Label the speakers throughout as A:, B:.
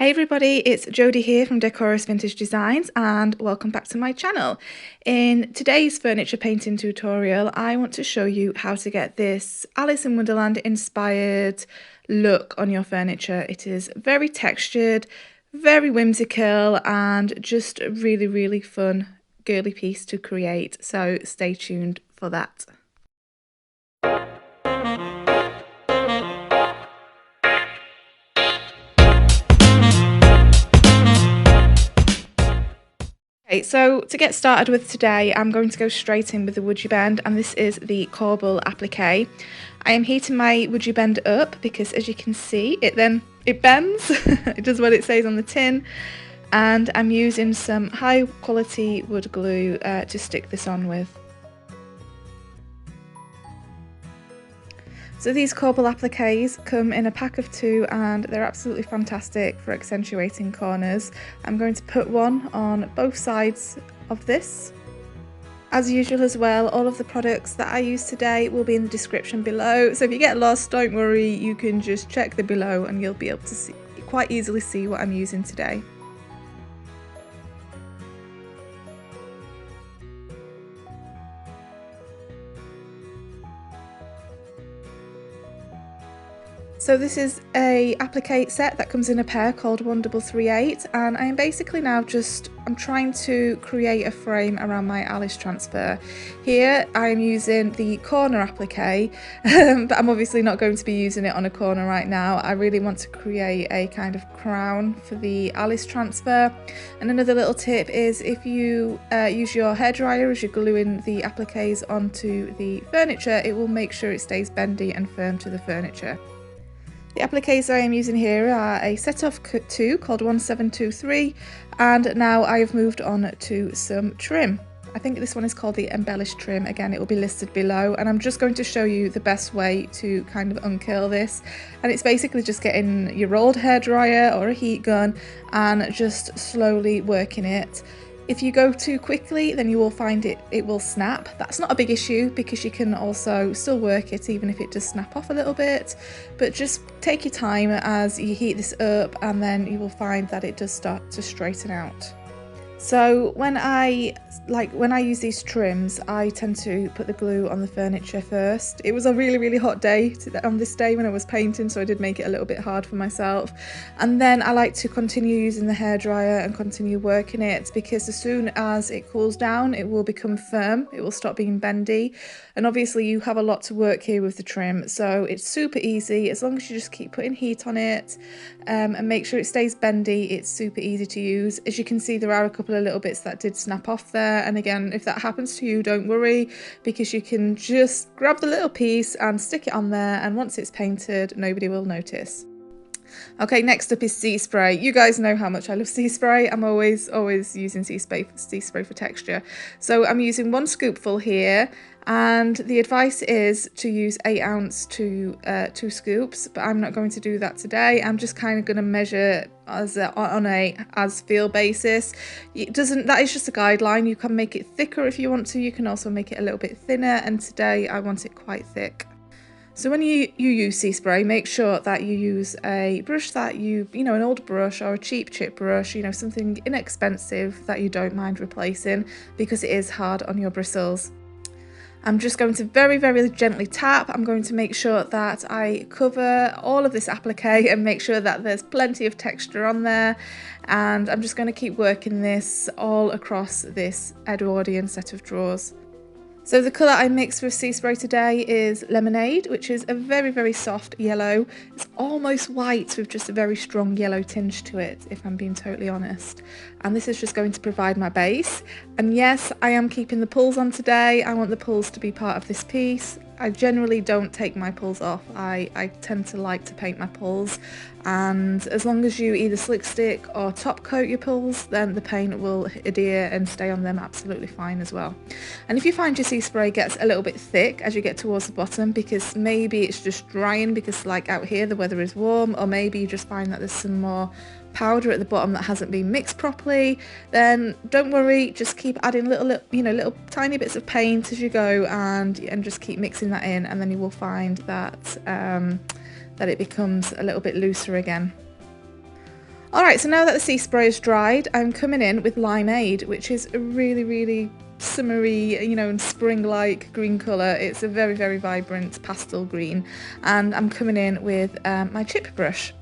A: Hey everybody, it's Jodie here from Decoris Vintage Designs and welcome back to my channel. In today's furniture painting tutorial, I want to show you how to get this Alice in Wonderland inspired look on your furniture. It is very textured, very whimsical and just a really fun girly piece to create. So stay tuned for that. Okay, so to get started with today, I'm going to go straight in with the Would You Bend, and this is the Corbel Applique. I am heating my Would You Bend up because, as you can see, it bends. It does what it says on the tin, and I'm using some high quality wood glue to stick this on with. So these Corbel appliques come in a pack of 2 and they're absolutely fantastic for accentuating corners. I'm going to put one on both sides of this. As usual as well, all of the products that I use today will be in the description below. So if you get lost, don't worry, you can just check the below and you'll be able to quite easily see what I'm using today. So this is a applique set that comes in a pair called 1338, and I am basically now I'm trying to create a frame around my Alice transfer. Here I am using the corner applique, but I'm obviously not going to be using it on a corner right now. I really want to create a kind of crown for the Alice transfer. And another little tip is if you use your hairdryer as you're gluing the appliques onto the furniture, it will make sure it stays bendy and firm to the furniture. The appliques I am using here are a set of 2 called 1723, and now I have moved on to some trim. I think this one is called the embellished trim. Again, it will be listed below, and I'm just going to show you the best way to kind of uncurl this. And it's basically just getting your old hairdryer or a heat gun and just slowly working it. If you go too quickly, then you will find it will snap. That's not a big issue because you can also still work it even if it does snap off a little bit. But just take your time as you heat this up, and then you will find that it does start to straighten out. So when I use these trims, I tend to put the glue on the furniture first. It was a really hot day on this day when I was painting, so I did make it a little bit hard for myself. And then I like to continue using the hairdryer and continue working it, because as soon as it cools down, it will become firm, it will stop being bendy. And obviously you have a lot to work here with the trim, so it's super easy as long as you just keep putting heat on it and make sure it stays bendy. It's super easy to use. As you can see, there are a couple of little bits that did snap off there, and again, if that happens to you, don't worry, because you can just grab the little piece and stick it on there, and once it's painted, nobody will notice. Okay, next up is Sea Spray. You guys know how much I love Sea Spray. I'm always using Sea Spray for texture. So I'm using 1 scoopful here, and the advice is to use 8 ounce to 2 scoops, but I'm not going to do that today. I'm just kind of going to measure on a as feel basis. That is just a guideline. You can make it thicker if you want to. You can also make it a little bit thinner, and today I want it quite thick. So when you use Sea Spray, make sure that you use a brush that an old brush or a cheap chip brush, something inexpensive that you don't mind replacing, because it is hard on your bristles. I'm just going to very gently tap. I'm going to make sure that I cover all of this applique and make sure that there's plenty of texture on there. And I'm just going to keep working this all across this Edwardian set of drawers. So the colour I mixed with Sea Spray today is Lemonade, which is a very soft yellow. It's almost white with just a very strong yellow tinge to it, if I'm being totally honest. And this is just going to provide my base. And yes, I am keeping the pulls on today. I want the pulls to be part of this piece. I generally don't take my pulls off. I tend to like to paint my pulls, and as long as you either slick stick or top coat your pulls, then the paint will adhere and stay on them absolutely fine as well. And if you find your Sea Spray gets a little bit thick as you get towards the bottom, because maybe it's just drying because like out here the weather is warm, or maybe you just find that there's some more powder at the bottom that hasn't been mixed properly, then don't worry, just keep adding little tiny bits of paint as you go, and just keep mixing that in, and then you will find that that it becomes a little bit looser again. Alright, so now that the sea spray is dried, I'm coming in with Limeade, which is a really, really summery, you know, and spring-like green colour. It's a very, very vibrant pastel green, and I'm coming in with my chip brush.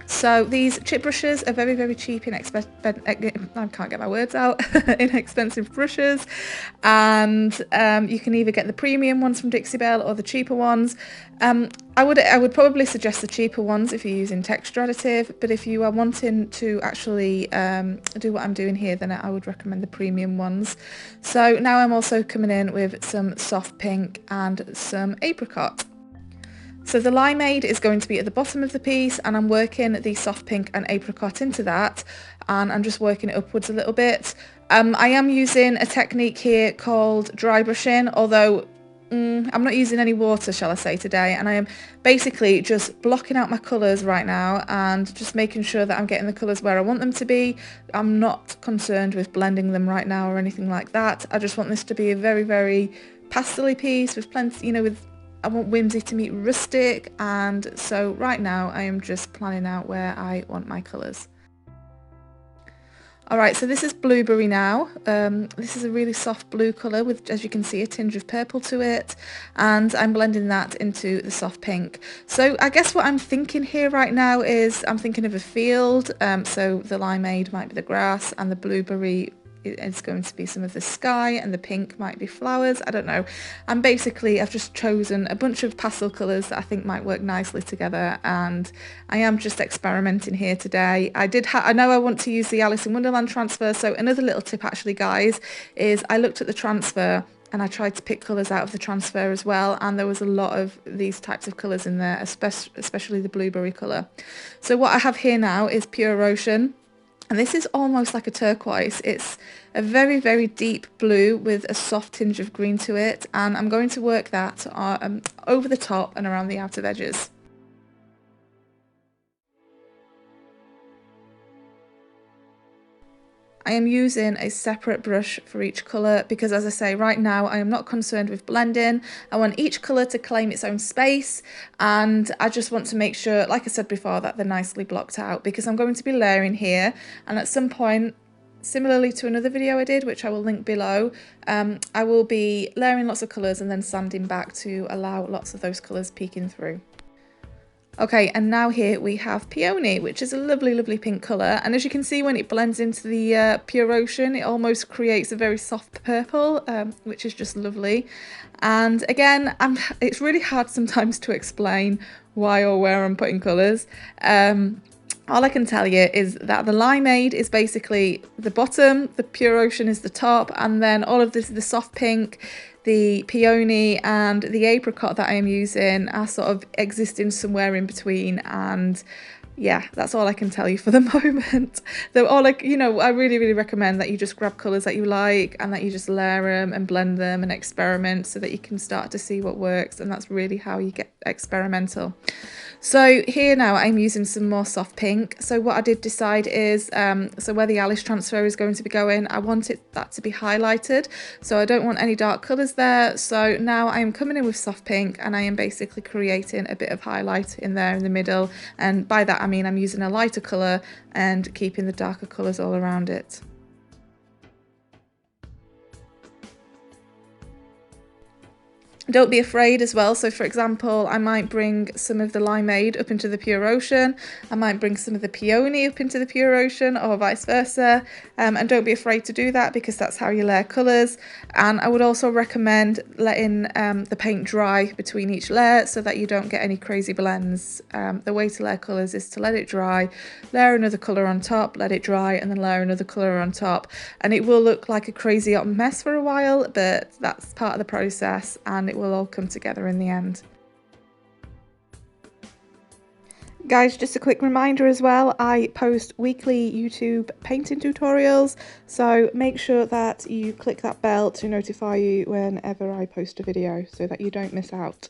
A: So these chip brushes are very, very cheap, I can't get my words out, inexpensive brushes, and you can either get the premium ones from Dixie Belle or the cheaper ones. I would probably suggest the cheaper ones if you're using texture additive, but if you are wanting to actually do what I'm doing here, then I would recommend the premium ones. So now I'm also coming in with some soft pink and some apricot. So the Limeade is going to be at the bottom of the piece, and I'm working the soft pink and apricot into that, and I'm just working it upwards a little bit. I am using a technique here called dry brushing, although I'm not using any water, shall I say, today, and I am basically just blocking out my colours right now and just making sure that I'm getting the colours where I want them to be. I'm not concerned with blending them right now or anything like that. I just want this to be a very, very pastel-y piece with plenty, you know, I want whimsy to meet rustic, and so right now I am just planning out where I want my colours. Alright, so this is blueberry now. This is a really soft blue colour with, as you can see, a tinge of purple to it, and I'm blending that into the soft pink. So I guess what I'm thinking here right now is I'm thinking of a field, so the Limeade might be the grass and the blueberry is going to be some of the sky, and the pink might be flowers. I don't know. I've just chosen a bunch of pastel colours that I think might work nicely together, and I am just experimenting here today. I know I want to use the Alice in Wonderland transfer, so another little tip actually, guys, is I looked at the transfer and I tried to pick colours out of the transfer as well, and there was a lot of these types of colours in there, especially the blueberry colour. So what I have here now is Pure Ocean. And this is almost like a turquoise. It's a very, very deep blue with a soft tinge of green to it. And I'm going to work that over the top and around the outer edges. I am using a separate brush for each colour because, as I say, right now I am not concerned with blending. I want each colour to claim its own space, and I just want to make sure, like I said before, that they're nicely blocked out, because I'm going to be layering here, and at some point, similarly to another video I did, which I will link below, I will be layering lots of colours and then sanding back to allow lots of those colours peeking through. Okay, and now here we have Peony, which is a lovely, lovely pink colour. And as you can see, when it blends into the Pure Ocean, it almost creates a very soft purple, which is just lovely. And again, it's really hard sometimes to explain why or where I'm putting colours. All I can tell you is that the Limeade is basically the bottom, the Pure Ocean is the top, and then all of this, the soft pink, the peony and the apricot that I am using are sort of existing somewhere in between, and yeah, that's all I can tell you for the moment. Though I really, really recommend that you just grab colours that you like and that you just layer them and blend them and experiment so that you can start to see what works, and that's really how you get experimental. So here now I'm using some more soft pink. So what I did decide is, so where the Alice transfer is going to be going, I wanted that to be highlighted. So I don't want any dark colours there. So now I'm coming in with soft pink, and I am basically creating a bit of highlight in there in the middle. And by that I mean I'm using a lighter colour and keeping the darker colours all around it. Don't be afraid as well. So for example, I might bring some of the Limeade up into the Pure Ocean, I might bring some of the Peony up into the Pure Ocean, or vice versa, and don't be afraid to do that, because that's how you layer colours. And I would also recommend letting the paint dry between each layer so that you don't get any crazy blends. The way to layer colours is to let it dry, layer another colour on top, let it dry, and then layer another colour on top, and it will look like a crazy hot mess for a while, but that's part of the process, and it will all come together in the end. Guys, just a quick reminder as well, I post weekly YouTube painting tutorials, so make sure that you click that bell to notify you whenever I post a video so that you don't miss out.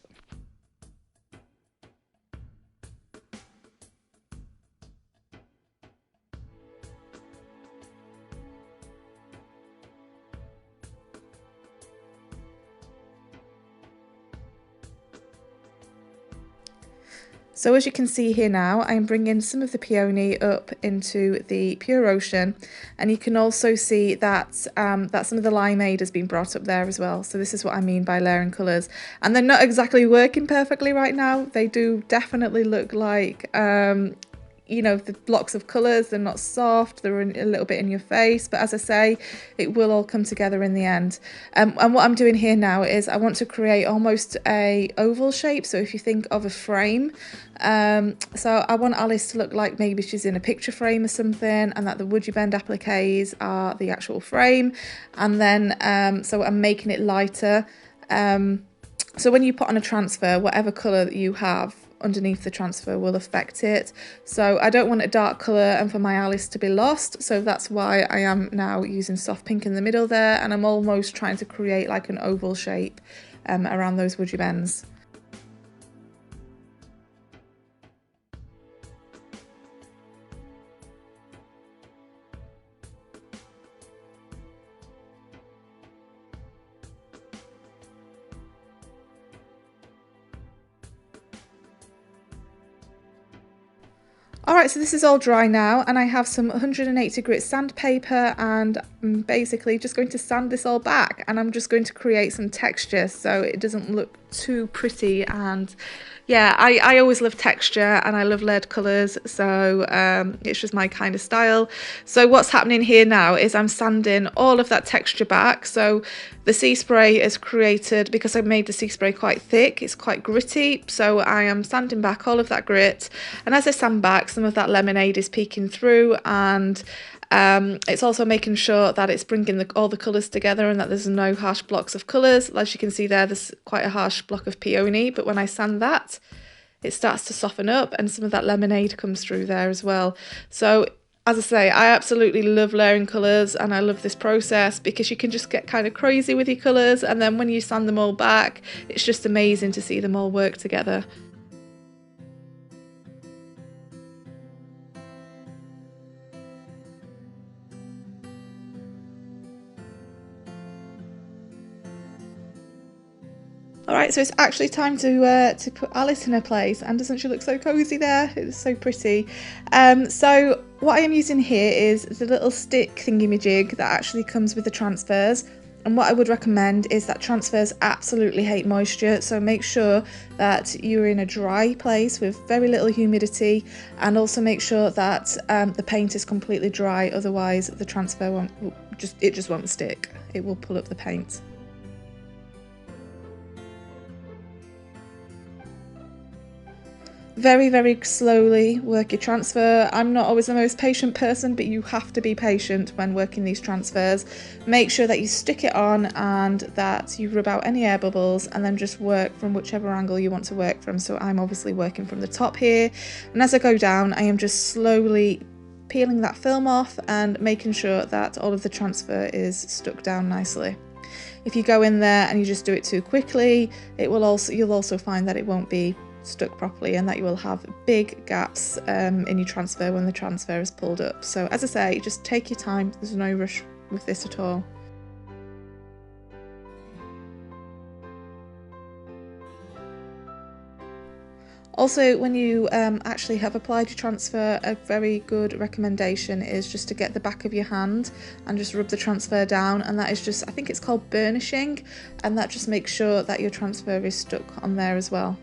A: So as you can see here now, I'm bringing some of the peony up into the pure ocean, and you can also see that that some of the limeade has been brought up there as well. So this is what I mean by layering colours. And they're not exactly working perfectly right now. They do definitely look like you know, the blocks of colours, they're not soft, they're a little bit in your face, but as I say, it will all come together in the end. And what I'm doing here now is I want to create almost a oval shape, so if you think of a frame, so I want Alice to look like maybe she's in a picture frame or something, and that the would you bend appliques are the actual frame, and then so I'm making it lighter. So when you put on a transfer, whatever colour that you have underneath the transfer will affect it. So I don't want a dark colour and for my Alice to be lost, so that's why I am now using soft pink in the middle there, and I'm almost trying to create like an oval shape around those would you bends. Alright, so this is all dry now, and I have some 180 grit sandpaper, and I'm basically just going to sand this all back, and I'm just going to create some texture so it doesn't look too pretty. And yeah, I always love texture and I love layered colours, so it's just my kind of style. So what's happening here now is I'm sanding all of that texture back. So the sea spray is created, because I made the sea spray quite thick, it's quite gritty, so I am sanding back all of that grit, and as I sand back, some of that lemonade is peeking through, and it's also making sure that it's bringing all the colours together and that there's no harsh blocks of colours. As you can see there's quite a harsh block of peony, but when I sand that, it starts to soften up and some of that lemonade comes through there as well. So as I say, I absolutely love layering colours, and I love this process because you can just get kind of crazy with your colours, and then when you sand them all back, it's just amazing to see them all work together. Alright, so it's actually time to put Alice in her place, and doesn't she look so cosy there? It's so pretty. So what I am using here is the little stick thingy-majig that actually comes with the transfers, and what I would recommend is that transfers absolutely hate moisture, so make sure that you're in a dry place with very little humidity, and also make sure that the paint is completely dry, otherwise the transfer won't stick. It will pull up the paint. Very, very slowly work your transfer. I'm not always the most patient person, but you have to be patient when working these transfers. Make sure that you stick it on and that you rub out any air bubbles, and then just work from whichever angle you want to work from. So I'm obviously working from the top here, and as I go down I am just slowly peeling that film off and making sure that all of the transfer is stuck down nicely. If you go in there and you just do it too quickly, you'll also find that it won't be stuck properly, and that you will have big gaps in your transfer when the transfer is pulled up. So as I say, just take your time, there's no rush with this at all. Also, when you actually have applied your transfer, a very good recommendation is just to get the back of your hand and just rub the transfer down, and that is just, I think it's called burnishing, and that just makes sure that your transfer is stuck on there as well.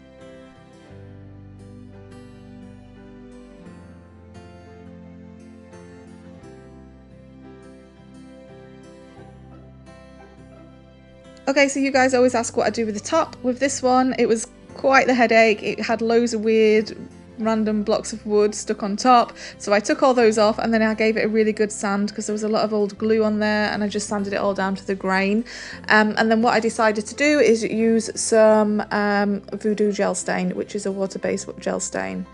A: Okay, so you guys always ask what I do with the top. With this one, it was quite the headache. It had loads of weird random blocks of wood stuck on top, so I took all those off, and then I gave it a really good sand because there was a lot of old glue on there, and I just sanded it all down to the grain. And then what I decided to do is use some Voodoo gel stain, which is a water-based gel stain.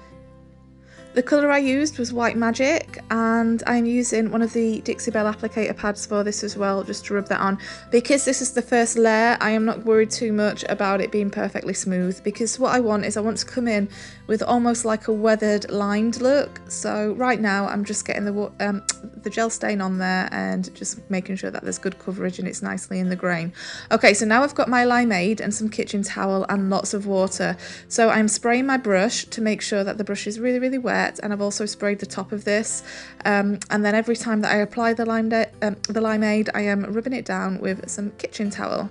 A: The colour I used was White Magic, and I'm using one of the Dixie Belle applicator pads for this as well, just to rub that on. Because this is the first layer, I am not worried too much about it being perfectly smooth, because what I want to come in with almost like a weathered lined look. So right now I'm just getting the the gel stain on there and just making sure that there's good coverage and it's nicely in the grain. Okay, so now I've got my limeade and some kitchen towel and lots of water. So I'm spraying my brush to make sure that the brush is really, really wet, and I've also sprayed the top of this. And then every time that I apply the limeade, I am rubbing it down with some kitchen towel.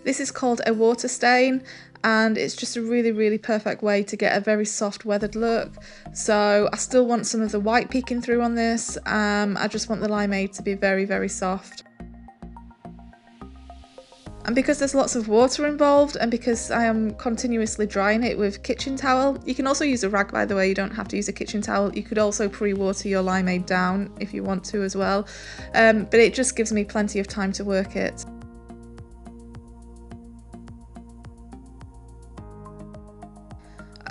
A: This is called a water stain, and it's just a really, really perfect way to get a very soft weathered look. So I still want some of the white peeking through on this. I just want the limeade to be very, very soft. And because there's lots of water involved, and because I am continuously drying it with kitchen towel, you can also use a rag, by the way, you don't have to use a kitchen towel. You could also pre-water your limeade down if you want to as well, but it just gives me plenty of time to work it.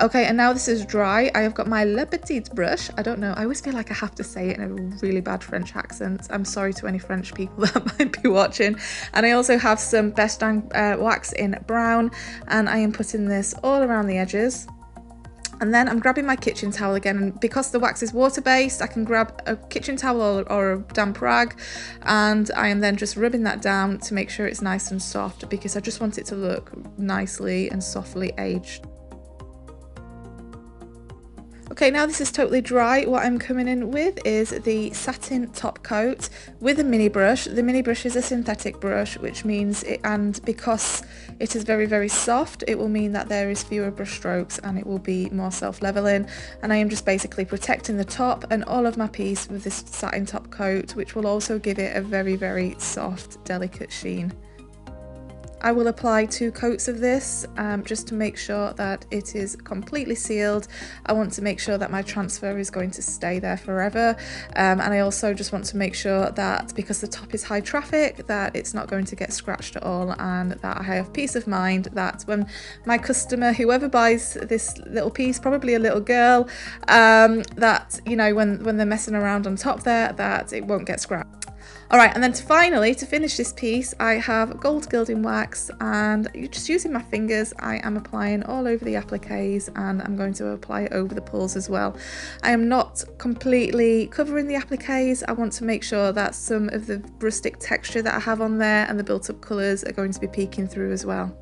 A: Okay, and now this is dry. I have got my Le Petit brush. I don't know, I always feel like I have to say it in a really bad French accent. I'm sorry to any French people that might be watching. And I also have some Best Dang wax in brown, and I am putting this all around the edges. And then I'm grabbing my kitchen towel again, and because the wax is water-based, I can grab a kitchen towel or a damp rag, and I am then just rubbing that down to make sure it's nice and soft, because I just want it to look nicely and softly aged. Okay, now this is totally dry. What I'm coming in with is the satin top coat with a mini brush. The mini brush is a synthetic brush, which means and because it is very, very soft, it will mean that there is fewer brush strokes and it will be more self-leveling. And I am just basically protecting the top and all of my piece with this satin top coat, which will also give it a very, very soft, delicate sheen. I will apply 2 coats of this just to make sure that it is completely sealed. I want to make sure that my transfer is going to stay there forever, and I also just want to make sure that because the top is high traffic, that it's not going to get scratched at all, and that I have peace of mind that when my customer, whoever buys this little piece, probably a little girl, that, you know, when they're messing around on top there, that it won't get scratched. Alright, and then finally, to finish this piece, I have gold gilding wax, and just using my fingers, I am applying all over the appliques, and I'm going to apply it over the pulls as well. I am not completely covering the appliques. I want to make sure that some of the rustic texture that I have on there and the built-up colours are going to be peeking through as well.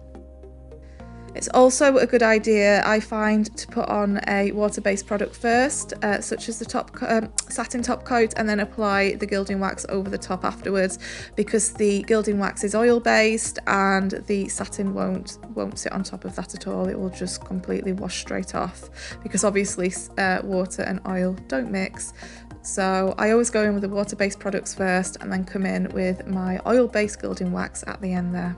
A: It's also a good idea, I find, to put on a water-based product first, such as the satin top coat, and then apply the gilding wax over the top afterwards, because the gilding wax is oil-based and the satin won't sit on top of that at all. It will just completely wash straight off, because obviously water and oil don't mix. So I always go in with the water-based products first and then come in with my oil-based gilding wax at the end there.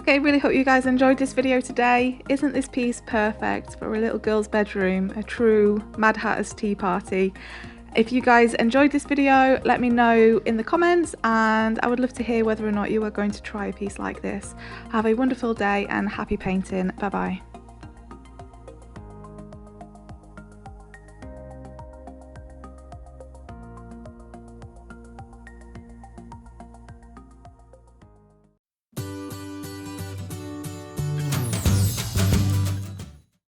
A: Okay, really hope you guys enjoyed this video today. Isn't this piece perfect for a little girl's bedroom, a true Mad Hatter's tea party? If you guys enjoyed this video, let me know in the comments, and I would love to hear whether or not you are going to try a piece like this. Have a wonderful day and happy painting. Bye bye.